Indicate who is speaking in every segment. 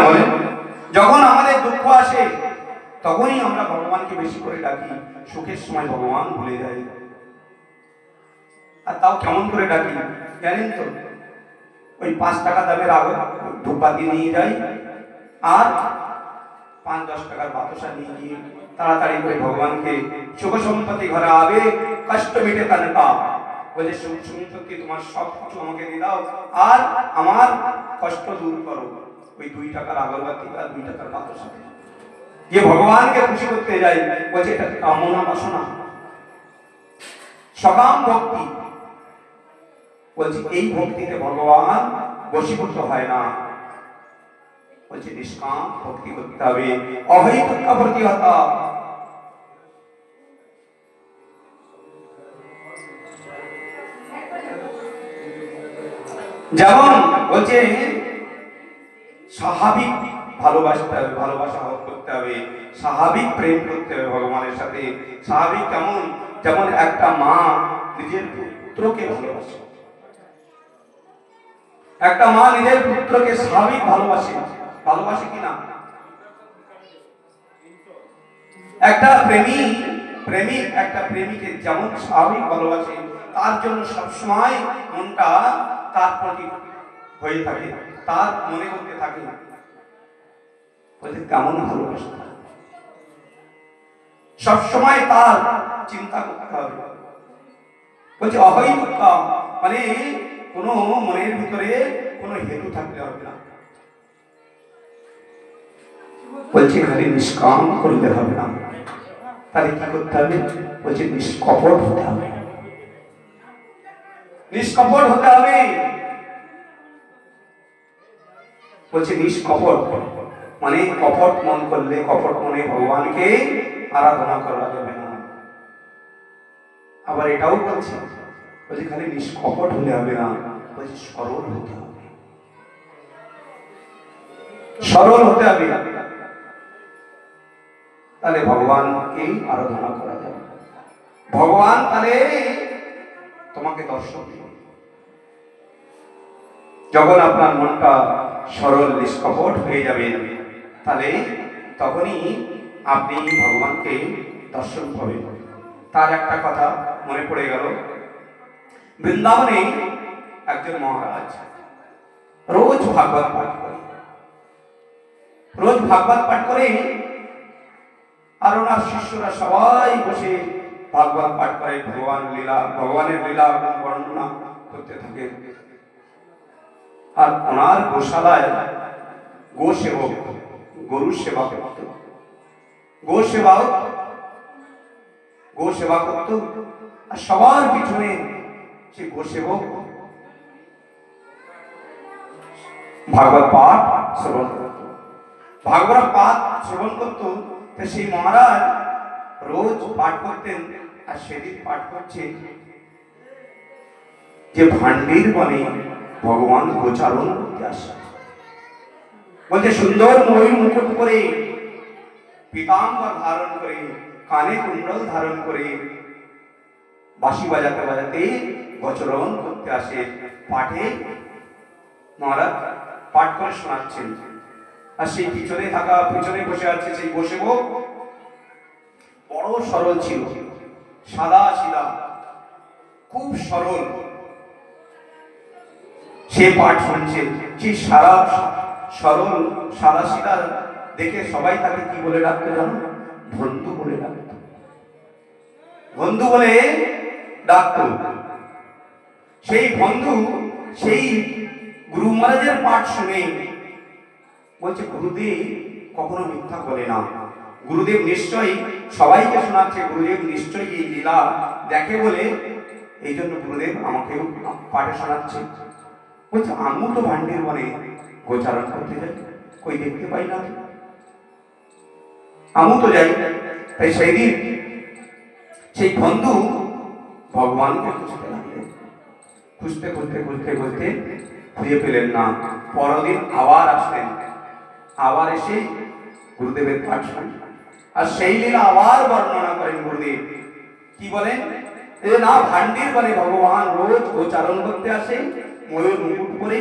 Speaker 1: বলেন? যখন আমাদের দুঃখ আসে তখনই আমরা ভগবানকে বেশি করে ডাকি, সুখের সময় ভগবান ভুলে যাই। আর তাও কেমন করে ডাকি জানেন তো? ওই 5 টাকা দামের ধূপবাতি নিয়ে যাই আর 5-10 টাকার বাতাসা নিয়ে গিয়ে তাড়াতাড়ি করে ভগবানকে সুখ সম্পত্তি ঘরে আবে, কষ্ট মিটে তানকা বলে, সুখ সম্পত্তি তোমার সব কিছু আমাকে দিয়ে দাও আর আমার কষ্ট দূর করো। ওই 2 টাকার আগরবাতি আর 2 টাকার বাতাসা যে ভগবানকে খুশি করতে যাই, বলছে এটা কামনা বাসনা, সকাম ভক্তি। বলছি এই ভক্তিতে ভগবান বশীভূত হয় না, বলছে নিষ্কাম ভক্তি করতে হবে, অহৈতুক প্রতিহতা। যেমন বলছে স্বাভাবিক ভালোবাসতে হবে, ভালোবাসা করতে হবে, স্বাভাবিক প্রেম করতে হবে ভগবানের সাথে। স্বাভাবিক কেমন? যেমন একটা মা নিজের পুত্রকে ভালোবাসে, একটা মা নিজের পুত্রকে স্বাভাবিক ভালোবাসে, ভালোবাসে কিনা? একটা প্রেমিক একটা প্রেমিকে যেমন স্বাভাবিক ভালোবাসে, তার জন্য সবসময় মনটা তার প্রতি হয়ে থাকে, তার মনে করতে থাকে, বলছে কেমন ভালোবাসে, সবসময় তার চিন্তা করতে হবে। বলছে অহৈতুক, মানে কোনো মনের ভিতরে কোনো হেতু থাকলে হবে না। বলছে খালি নিষ্কাম করলে হবে না, তাহলে কি করতে হবে? বলছে নিষ্কপট হতে হবে, নিষ্কপট হতে হবে। বলছে নিষ্কপট মানে কপট মন করলে, কপট মনে ভগবানকে আরাধনা করা যাবে না। আবার এটাও বলছে, বলছে খালি নিষ্কপট হলে হবে না, বলছে সরল হতে হবে, সরল হতে হবে, তাহলে ভগবানকে আরাধনা করা যাবে। ভগবান তাহলে তোমাকে দর্শন দিবে যখন আপনার মনটা সরল নিষ্কপট হয়ে যাবে, তাহলে তখনই আপনি ভগবানকে দর্শন পাবেন। তার একটা কথা মনে পড়ে গেল, বৃন্দাবনে একজন মহারাজ রোজ ভাগবত পাঠ করে, রোজ ভাগবত পাঠ করে, আর ওনার শিষ্যরা সবাই বসে ভাগবত পাঠ করে, ভগবানের লীলা বর্ণনা করতে থাকে। আর ওনার গোশালায় গোসেবক, গরু সেবা করত, গো সেবা করত, আর সবার পিছনে সে গোসেবক ভাগবত পাঠ শ্রবণ করত, ভাগবত পাঠ শ্রবণ করত। সেই মহারাজ রোজ পাঠ করতেন, আর সেদিন পাঠ করছে যে ভান্ডির বনে ভগবান গোচারণ করতে আসে। বলছে সুন্দর ময়ূর মুকুট করে, পীতাম্বর ধারণ করে, কানে কুণ্ডল ধারণ করে, বাঁশি বাজাতে বাজাতে গোচরণ করতে আসে। পাঠে মহারাজ পাঠ করে শোনাচ্ছেন, আর সেই পিছনে বসে আছে সেই গোসেবক, বড় সরল ছিল, সাদা সিধা, খুব সরল। সে পাঠ শুনছে, সেই সারা সরল সাদা সিধা দেখে সবাই তাকে কি বলে ডাকতো জানো? বন্ধু বলে ডাকত, বন্ধু বলে ডাকত। সেই বন্ধু সেই গুরু মহারাজের পাঠ শুনে বলছে গুরুদেব কখনো মিথ্যা বলে না, গুরুদেব নিশ্চয়ই সবাইকে শোনাচ্ছে, গুরুদেব নিশ্চয়ই এই লীলা দেখে বলে এই জন্য গুরুদেব আমাকেও পাঠে শোনাচ্ছে। বলছে আমিও তো ভান্ডির বনে গোচারণ করতে যাই, কই দেখতে পাই না, আমিও তো যাই। তাই সেই দিন সেই বন্ধু ভগবানকে খুঁজতে লাগলেন, খুঁজতে খুঁজতে খুঁজতে খুঁজতে খুঁজে পেলেন না। পরদিন আবার আসলেন, আবার এসে গুরুদেবের পাঠ শোনেন, আর সেই লীলা আবার বর্ণনা করেন গুরুদেব। কি বলেন? না ভান্ডির বনে ভগবান রোজ গোচারণ করতে আসে, ময়ূর মুকুট পরে,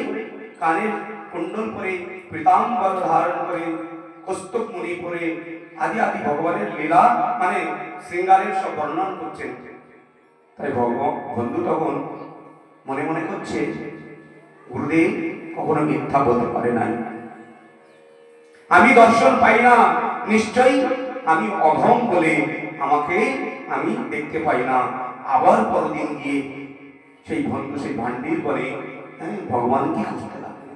Speaker 1: কানের কুণ্ডল পরে, পীতাম্বর ধারণ করে কৌস্তুভ মুনি পরে আদি আদি ভগবানের লীলা মানে শৃঙ্গারের সব বর্ণন করছেন। তাই বন্ধু তখন মনে মনে করছে গুরুদেব কখনো মিথ্যা বলতে পারে নাই, আমি দর্শন পাই না, নিশ্চয়ই আমি অধম বলে আমাকে আমি দেখতে পাই না। আবার পরদিন গিয়ে সেই বন্ধু সেই ভান্ডির বলে ভগবান কি খুঁজতে লাগলো,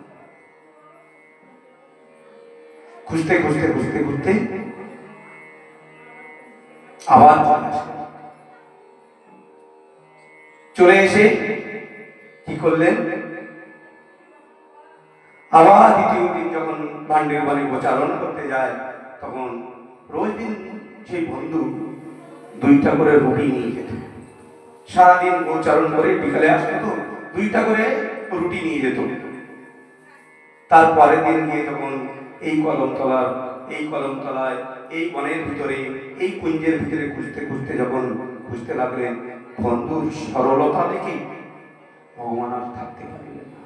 Speaker 1: খুঁজতে খুঁজতে খুঁজতে খুঁজতে আবার চলে এসে কি করলেন, আবার দ্বিতীয় দিন যখন ভান্ডের বাণী গোচারণ করতে যায় তখন রোজ দিন সেই বন্ধু 2টা করে রুটি নিয়ে যেত। সারাদিন গোচারণ করে বিকালে আসতো তো 2টা করে রুটি নিয়ে যেত। তারপরের দিন গিয়ে যখন এই কলমতলায় এই বনের ভিতরে এই কুঞ্জের ভিতরে খুঁজতে খুঁজতে যখন খুঁজতে লাগলেন, বন্ধুর সরলতা দেখে ভগবান আর থাকতে পারলেন না।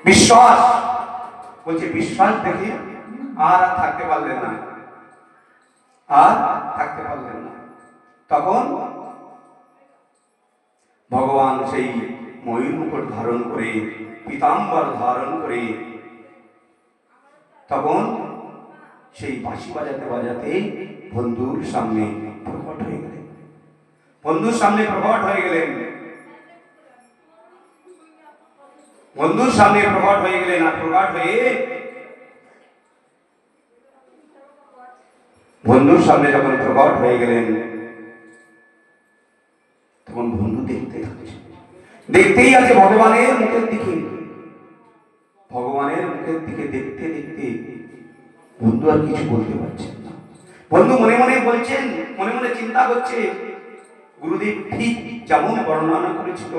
Speaker 1: বিশ্বাস বলছে, বিশ্বাস দেখে আর থাকতে পারলেন না, আর থাকতে পারলেন না। তখন ভগবান সেই ময়ূর মুকুট ধারণ করে পীতাম্বর ধারণ করে তখন সেই বাঁশি বাজাতে বাজাতে বন্ধুর সামনে প্রকট হয়ে গেলেন। বন্ধুর সামনে প্রকট হয়ে গেলেন, বন্ধুর সামনে প্রকট হয়ে গেলেন। আর প্রকট হয়ে বন্ধুর সামনে যখন প্রকট হয়ে গেলেন তখন বন্ধু দেখতে থাকছে, দেখতেই আছে ভগবানের মুখের দিকে। ভগবানের মুখের দিকে দেখতে দেখতে বন্ধু আর কিছু বলতে পারছেন না। বন্ধু মনে মনে বলছেন, মনে মনে চিন্তা করছে, গুরুদেব ঠিক যেমন বর্ণনা করেছিল